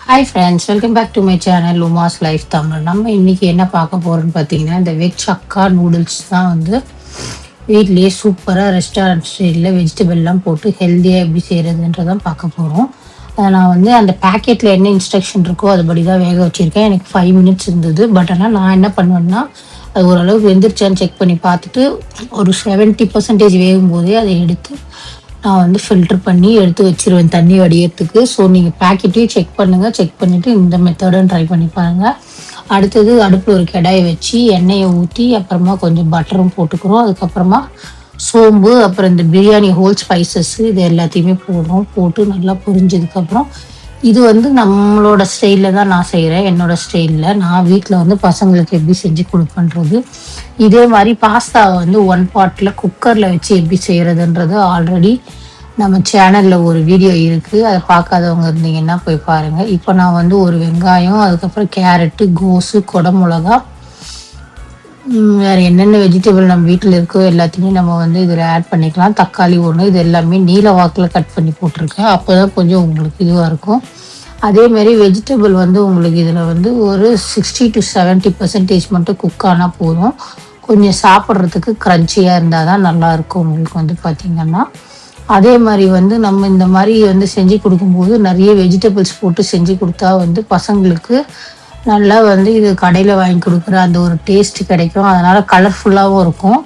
Hi friends, welcome back to my channel Uma's life Tamil. நம்ம இன்னைக்கு என்ன பார்க்க போறோம்னு பார்த்தீங்கன்னா, இந்த வெஜ் சக்கா நூடுல்ஸ் தான் வந்து வீட்லேயே சூப்பராக ரெஸ்டாரண்ட் ஸ்டைலில் வெஜிடபிள்லாம் போட்டு ஹெல்த்தியாக எப்படி செய்கிறதுன்றதான் பார்க்க போகிறோம். அதை நான் வந்து அந்த பேக்கெட்டில் என்ன இன்ஸ்ட்ரக்ஷன் இருக்கோ அதுபடி தான் வேக வச்சுருக்கேன். எனக்கு 5 மினிட்ஸ் இருந்தது. பட் ஆனால் நான் என்ன பண்ணுவேன்னா, அது ஓரளவுக்கு வெந்துருச்சான்னு செக் பண்ணி பார்த்துட்டு ஒரு 70% வேகும் போதே அதை எடுத்து நான் வந்து ஃபில்டர் பண்ணி எடுத்து வச்சிருவேன் தண்ணி வடியறதுக்கு. ஸோ நீங்கள் பேக்கெட்டையும் செக் பண்ணுங்கள். செக் பண்ணிவிட்டு இந்த மெத்தடும் ட்ரை பண்ணி பாருங்கள். அடுத்தது அடுப்பில் ஒரு கடாயை வச்சு எண்ணெயை ஊற்றி அப்புறமா கொஞ்சம் பட்டரும் போட்டுக்கிறோம். அதுக்கப்புறமா சோம்பு, அப்புறம் இந்த பிரியாணி ஹோல் ஸ்பைசஸ் இது எல்லாத்தையுமே போடுறோம். போட்டு நல்லா பொரிஞ்சதுக்கப்புறம் இது வந்து நம்மளோட ஸ்டைலில் தான் நான் செய்கிறேன். என்னோட ஸ்டைலில் நான் வீட்டில் வந்து பசங்களுக்கு எப்படி செஞ்சு கொடுப்பேன்றது. இதே மாதிரி பாஸ்தாவை வந்து 1 பாட்டில் குக்கரில் வச்சு எப்படி செய்கிறதுன்றது ஆல்ரெடி நம்ம சேனலில் ஒரு வீடியோ இருக்குது. அதை பார்க்காதவங்க இருந்தீங்கன்னா போய் பாருங்கள். இப்போ நான் வந்து ஒரு வெங்காயம், அதுக்கப்புறம் கேரட்டு, கோஸு, குடமிளகா, வேறு என்னென்ன வெஜிடபிள் நம்ம வீட்டில் இருக்கோ எல்லாத்தையுமே நம்ம வந்து இதில் ஆட் பண்ணிக்கலாம். தக்காளி ஒன்று, இது எல்லாமே நீல வாக்கில் கட் பண்ணி போட்டிருக்கேன். அப்போ தான் கொஞ்சம் உங்களுக்கு இதுவாக இருக்கும். அதேமாரி வெஜிடபிள் வந்து உங்களுக்கு இதில் வந்து ஒரு 60 to 70% மட்டும் குக் ஆனால் போதும். கொஞ்சம் சாப்பிட்றதுக்கு க்ரன்ச்சியாக இருந்தால் தான் நல்லாயிருக்கும் உங்களுக்கு வந்து பார்த்திங்கன்னா. அதே மாதிரி வந்து நம்ம இந்த மாதிரி வந்து செஞ்சு கொடுக்கும்போது நிறைய வெஜிடபிள்ஸ் போட்டு செஞ்சு கொடுத்தா வந்து பசங்களுக்கு நல்லா வந்து இது கடையில் வாங்கி கொடுக்குற அந்த ஒரு டேஸ்ட் கிடைக்கும். அதனால் கலர்ஃபுல்லாகவும் இருக்கும்.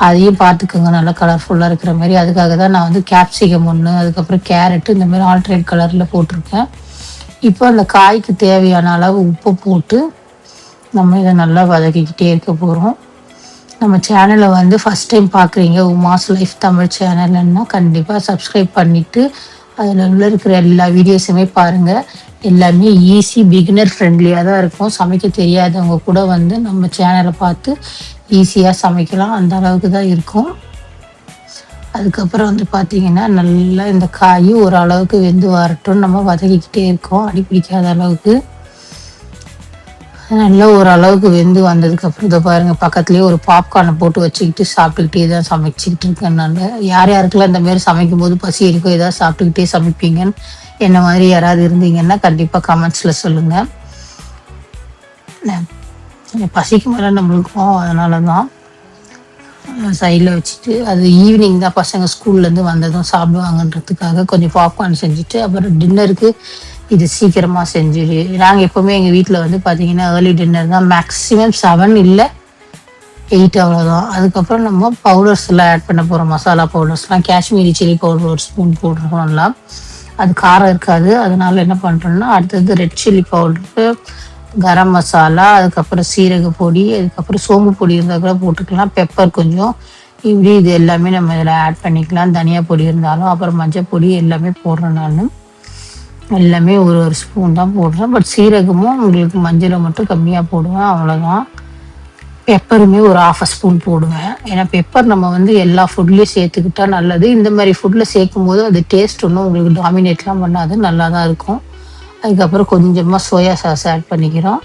அதையும் பார்த்துக்கோங்க, நல்லா கலர்ஃபுல்லாக இருக்கிற மாதிரி. அதுக்காக தான் நான் வந்து கேப்சிகம் ஒன்று, அதுக்கப்புறம் கேரட்டு இந்த மாதிரி ஆல்ட்ரேட் கலரில் போட்டிருக்கேன். இப்போ அந்த காய்க்கு தேவையான அளவு உப்பு போட்டு நம்ம இதை நல்லா வதக்கிக்கிட்டே இருக்க போகிறோம். நம்ம சேனலை வந்து ஃபஸ்ட் டைம் பார்க்குறீங்க, உமாஸ் லைஃப் தமிழ் சேனல்னா கண்டிப்பாக சப்ஸ்கிரைப் பண்ணிவிட்டு அதில் உள்ள இருக்கிற எல்லா வீடியோஸுமே பாருங்கள். எல்லாமே ஈஸி, பிகினர் ஃப்ரெண்ட்லியாக தான் இருக்கும். சமைக்க தெரியாதவங்க கூட வந்து நம்ம சேனலை பார்த்து ஈஸியாக சமைக்கலாம், அந்த அளவுக்கு தான் இருக்கும். அதுக்கப்புறம் வந்து பார்த்திங்கன்னா நல்லா இந்த காய் ஓரளவுக்கு வெந்து வரட்டும். நம்ம வதக்கிக்கிட்டே இருக்கோம், அடி பிடிக்காத அளவுக்கு. நல்லா ஓரளவுக்கு வெந்து வந்ததுக்கப்புறம் இதை பாருங்கள், பக்கத்துலேயே ஒரு பாப்கார்னை போட்டு வச்சுக்கிட்டு சாப்பிட்டுக்கிட்டே தான் சமைச்சிக்கிட்டு இருக்கேன் நான். யார் யாருக்கெல்லாம் இந்த மாதிரி சமைக்கும் போது பசி இருக்கோ ஏதாவது சாப்பிட்டுக்கிட்டே சமைப்பீங்கன்னு என்ன மாதிரி யாராவது இருந்தீங்கன்னா கண்டிப்பாக கமெண்ட்ஸில் சொல்லுங்கள். பசிக்கு மேலே நம்மளுக்கும், அதனால தான் சைடில் வச்சுட்டு அது ஈவினிங் தான் பசங்க ஸ்கூல்லேருந்து வந்ததும் சாப்பிடுவாங்கன்றதுக்காக கொஞ்சம் பாப்கார்ன் செஞ்சுட்டு அப்புறம் டின்னருக்கு இது சீக்கிரமாக செஞ்சுடு. நாங்கள் எப்போவுமே எங்கள் வீட்டில் வந்து பார்த்திங்கன்னா ஏர்லி டின்னர் தான். மேக்ஸிமம் 7 இல்லை 8 அவ்வளோதான். அதுக்கப்புறம் நம்ம பவுடர்ஸ் எல்லாம் ஆட் பண்ண போகிறோம். மசாலா பவுடர்ஸ்லாம் காஷ்மீரி சில்லி பவுடர் ஒரு ஸ்பூன் போட்டிருக்கோம். நல்லா அது காரம் இருக்காது. அதனால என்ன பண்ணுறோன்னா அடுத்தது red chilli powder, garam masala, அதுக்கப்புறம் சீரக பொடி, அதுக்கப்புறம் சோம்பு பொடி இருந்தால் கூட போட்டுக்கலாம். பெப்பர் கொஞ்சம், இப்படி இது எல்லாமே நம்ம இதில் ஆட் பண்ணிக்கலாம். தனியா பொடி இருந்தாலும், அப்புறம் மஞ்சள் பொடி எல்லாமே போடுறேன். நான் எல்லாமே ஒரு ஸ்பூன் தான் போடுறேன். பட் சீரகமும் உங்களுக்கு மஞ்சளை மட்டும் கம்மியாக போடுவேன், அவ்வளோதான். பெப்பருமே ஒரு 1/2 ஸ்பூன் போடுவேன். ஏன்னா பெப்பர் நம்ம வந்து எல்லா ஃபுட்லேயும் சேர்த்துக்கிட்டா நல்லது. இந்த மாதிரி ஃபுட்டில் சேர்க்கும் போது அது டேஸ்ட் ஒன்றும் உங்களுக்கு டாமினேட்லாம் பண்ணாது, நல்லா தான் இருக்கும். அதுக்கப்புறம் கொஞ்சமாக சோயா சாஸ் ஆட் பண்ணிக்கிறோம்.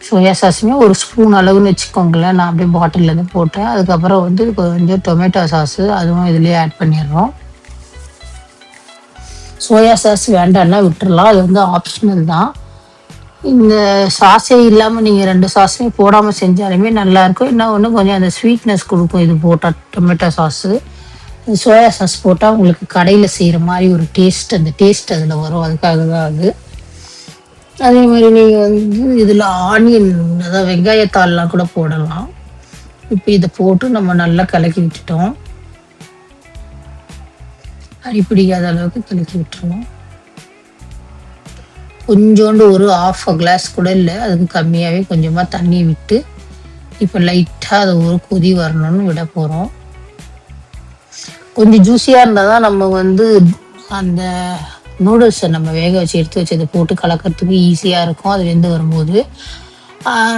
சோயா சாஸுமே ஒரு ஸ்பூன் அளவுன்னு வச்சுக்கோங்களேன். நான் அப்படியே பாட்டிலேருந்து போட்டேன். அதுக்கப்புறம் வந்து கொஞ்சம் டொமேட்டோ சாஸு அதுவும் இதுலேயே ஆட் பண்ணிடுறோம். சோயா சாஸ் வேண்டாம்னா விட்டுறலாம், அது வந்து ஆப்ஷனல் தான். இந்த சாஸே இல்லாமல் நீங்கள் 2 சாஸுமே போடாமல் செஞ்சாலுமே நல்லாயிருக்கும். என்ன ஒன்று கொஞ்சம் அந்த ஸ்வீட்னஸ் கொடுக்கும் இது போட்டால். டொமேட்டோ சாஸு, சோயா சாஸ் போட்டால் உங்களுக்கு கடையில் செய்கிற மாதிரி ஒரு டேஸ்ட், அந்த டேஸ்ட் அதில் வரும். அதுக்காக தான் அது. அதே மாதிரி நீங்கள் வந்து இதில் ஆனியன், அதாவது வெங்காயத்தாள்லாம் கூட போடலாம். இப்போ இதை போட்டு நம்ம நல்லா கலக்கி விட்டுட்டோம். அடி பிடிக்காத அளவுக்கு கலக்கி விட்டுருவோம். கொஞ்சோண்டு ஒரு 1/2 கிளாஸ் கூட இல்லை, அதுக்கு கம்மியாகவே கொஞ்சமாக தண்ணி விட்டு இப்போ லைட்டாக அதை ஒரு கொதி வரணும்னு விட போகிறோம். கொஞ்சம் ஜூஸியாக இருந்தால் தான் நம்ம வந்து அந்த நூடுல்ஸை நம்ம வேக வச்சு எடுத்து வச்சதை போட்டு கலக்கிறதுக்கு ஈஸியாக இருக்கும். அது வெந்து வரும்போது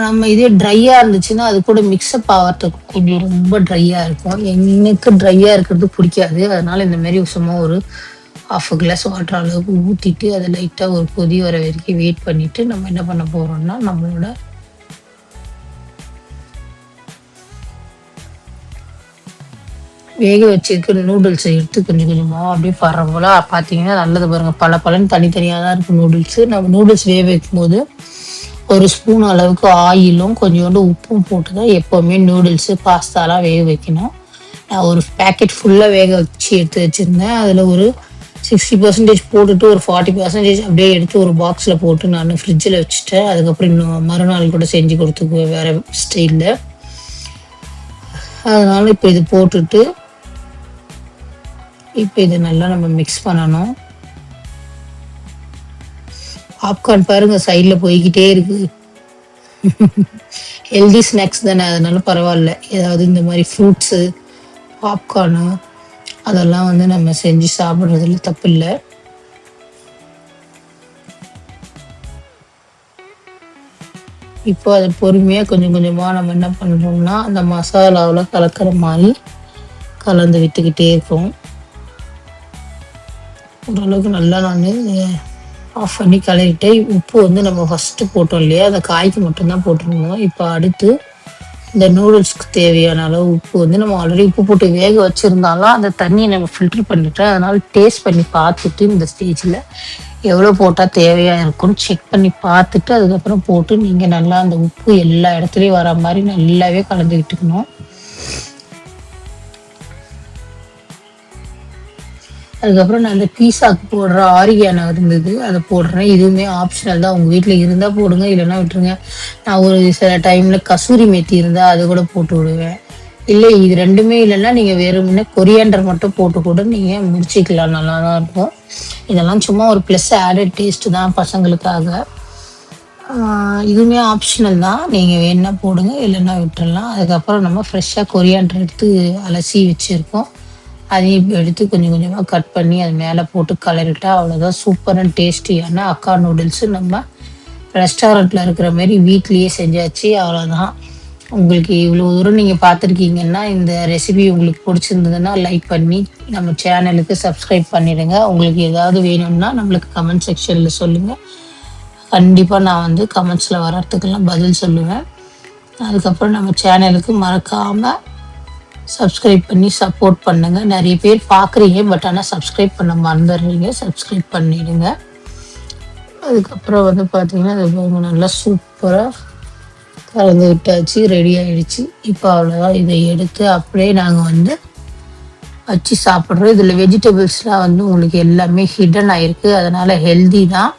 நம்ம இதே ட்ரையாக இருந்துச்சுன்னா அது கூட மிக்ஸ்அப் ஆகிறதுக்கு கொஞ்சம் ரொம்ப ட்ரையாக இருக்கும். எனக்கு ட்ரையாக இருக்கிறது பிடிக்காது. அதனால் இந்தமாரி சும்மா ஒரு 1/2 கிளாஸ் வாட்டர் அளவுக்கு ஊற்றிட்டு அதை லைட்டாக ஒரு கொதி வர வரைக்கும் வெயிட் பண்ணிவிட்டு நம்ம என்ன பண்ண போகிறோம்னா நம்மளோட வேக வச்சிருக்க நூடுல்ஸை எடுத்து கொஞ்சம் கொஞ்சமாக அப்படியே படுற போல் பார்த்தீங்கன்னா நல்லது பாருங்கள். பல பலன்னு தனித்தனியாக தான் இருக்கும் நூடுல்ஸு. நம்ம நூடுல்ஸ் வேக வைக்கும்போது ஒரு ஸ்பூன் அளவுக்கு ஆயிலும் கொஞ்சோண்டு உப்பும் போட்டு தான் எப்போவுமே நூடுல்ஸு பாஸ்தாலாம் வேக வைக்கணும். நான் ஒரு பேக்கெட் ஃபுல்லாக வேக வச்சு எடுத்து வச்சுருந்தேன். அதில் ஒரு 60% போட்டுட்டு ஒரு 40% அப்படியே எடுத்து ஒரு பாக்ஸில் போட்டு நான் ஃப்ரிட்ஜில் வச்சுட்டேன். அதுக்கப்புறம் இன்னும் மறுநாள் கூட செஞ்சு கொடுத்துக்குவேன் வேறு ஸ்டைலில். அதனால் இப்போ இது போட்டுட்டு இப்போ இதை நல்லா நம்ம மிக்ஸ் பண்ணணும். பாப்கார்ன் பாருங்கள் சைடில் போய்கிட்டே இருக்குது. ஹெல்தி ஸ்நாக்ஸ் தானே, அதனால பரவாயில்ல. ஏதாவது இந்த மாதிரி ஃப்ரூட்ஸு பாப்கார்னு அதெல்லாம் வந்து நம்ம செஞ்சு சாப்பிட்றதுல தப்பு இல்லை. இப்போ அதை பொறுமையாக கொஞ்சம் கொஞ்சமாக நம்ம என்ன பண்ணுறோம்னா அந்த மசாலாவில் கலக்கிற மாதிரி கலந்து விட்டுக்கிட்டே இருக்கோம். ஓரளவுக்கு நல்லா நான் ஆஃப் பண்ணி கலரிட்டு உப்பு வந்து நம்ம ஃபஸ்ட்டு போட்டோம் இல்லையா, அந்த காய்க்கு மட்டும்தான் போட்டிருந்தோம். இப்போ அடுத்து இந்த நூடுல்ஸ்க்கு தேவையான அளவு உப்பு வந்து நம்ம ஆல்ரெடி உப்பு போட்டு வேக வச்சுருந்தாலும் அந்த தண்ணியை நம்ம ஃபில்டர் பண்ணிட்டோம். அதனால் டேஸ்ட் பண்ணி பார்த்துட்டு இந்த ஸ்டேஜில் எவ்வளோ போட்டால் தேவையாக இருக்கும்னு செக் பண்ணி பார்த்துட்டு அதுக்கப்புறம் போட்டு நீங்கள் நல்லா அந்த உப்பு எல்லா இடத்துலையும் வர மாதிரி நல்லாவே கலந்து விட்டுக்கணும். அதுக்கப்புறம் நான் அந்த பீஸாக்கு போடுற ஆரிகானோ இருந்தது, அதை போடுறேன். இதுவுமே ஆப்ஷனல் தான், உங்கள் வீட்டில் இருந்தால் போடுங்க, இல்லைன்னா விட்டுருங்க. நான் ஒரு சில டைமில் கசூரி மேத்தி இருந்தால் அது கூட போட்டு விடுவேன். இல்லை இது ரெண்டுமே இல்லைன்னா நீங்கள் வெறுமனே கொரியாண்டர் மட்டும் போட்டு கூட நீங்கள் முடிச்சிக்கலாம், நல்லா தான் இருக்கும். இதெல்லாம் சும்மா ஒரு ப்ளஸ் ஆடட் டேஸ்ட்டு தான் பசங்களுக்காக. இதுவுமே ஆப்ஷனல் தான், நீங்கள் வேணுன்னா போடுங்க, இல்லைன்னா விட்டுடலாம். அதுக்கப்புறம் நம்ம ஃப்ரெஷ்ஷாக கொரியாண்டர் எடுத்து அலசி வச்சுருக்கோம். அதையும் இப்போ எடுத்து கொஞ்சம் கொஞ்சமாக கட் பண்ணி அது மேலே போட்டு கலரிட்டா அவ்வளோதான். சூப்பரான டேஸ்டியான அக்கா நூடுல்ஸு நம்ம ரெஸ்டாரண்ட்டில் இருக்கிற மாதிரி வீட்லேயே செஞ்சாச்சு, அவ்வளோதான். உங்களுக்கு இவ்வளோ தூரம் நீங்கள் பார்த்துருக்கீங்கன்னா இந்த ரெசிபி உங்களுக்கு பிடிச்சிருந்ததுன்னா லைக் பண்ணி நம்ம சேனலுக்கு சப்ஸ்கிரைப் பண்ணிடுங்க. உங்களுக்கு ஏதாவது வேணும்னா நம்மளுக்கு கமெண்ட் செக்ஷனில் சொல்லுங்கள். கண்டிப்பாக நான் வந்து கமெண்ட்ஸில் வர்றதுக்கெல்லாம் பதில் சொல்லுவேன். அதுக்கப்புறம் நம்ம சேனலுக்கு மறக்காமல் சப்ஸ்கிரைப் பண்ணி சப்போர்ட் பண்ணுங்கள். நிறைய பேர் பார்க்குறீங்க, பட் ஆனால் சப்ஸ்கிரைப் பண்ண மறந்துடுறீங்க. சப்ஸ்கிரைப் பண்ணிடுங்க. அதுக்கப்புறம் வந்து பார்த்தீங்கன்னா அது நல்லா சூப்பராக கலந்து விட்டாச்சு, ரெடி ஆகிடுச்சு. இப்போ அவ்வளோதான். இதை எடுத்து அப்படியே நாங்கள் வந்து வச்சு சாப்பிட்றோம். இதில் வெஜிடபிள்ஸ்லாம் வந்து உங்களுக்கு எல்லாமே ஹிடன் ஆகிருக்கு, அதனால் ஹெல்தி தான்.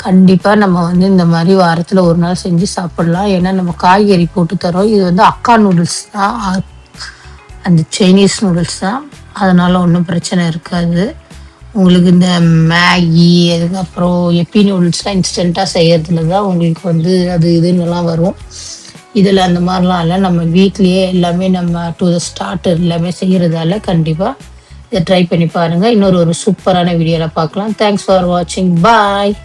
கண்டிப்பாக நம்ம வந்து இந்த மாதிரி வாரத்தில் ஒரு நாள் செஞ்சு சாப்பிட்லாம். ஏன்னா நம்ம காய்கறி போட்டு தரோம். இது வந்து அக்கா நூடுல்ஸ் தான், அந்த சைனீஸ் நூடுல்ஸ் தான், அதனால் ஒன்றும் பிரச்சனை இருக்காது. உங்களுக்கு இந்த மேகி அதுக்கப்புறம் எப்பி நூடுல்ஸ்லாம் இன்ஸ்டண்ட்டாக செய்கிறதுல தான் உங்களுக்கு வந்து அது இதுன்னெல்லாம் வரும். இதில் அந்த மாதிரிலாம் இல்லை, நம்ம வீட்லேயே எல்லாமே நம்ம டு த ஸ்டார்டர் எல்லாமே செய்கிறதால கண்டிப்பாக இதை ட்ரை பண்ணி பாருங்கள். இன்னொரு சூப்பரான வீடியோவில் பார்க்கலாம். தேங்க்ஸ் ஃபார் வாட்சிங். பாய்.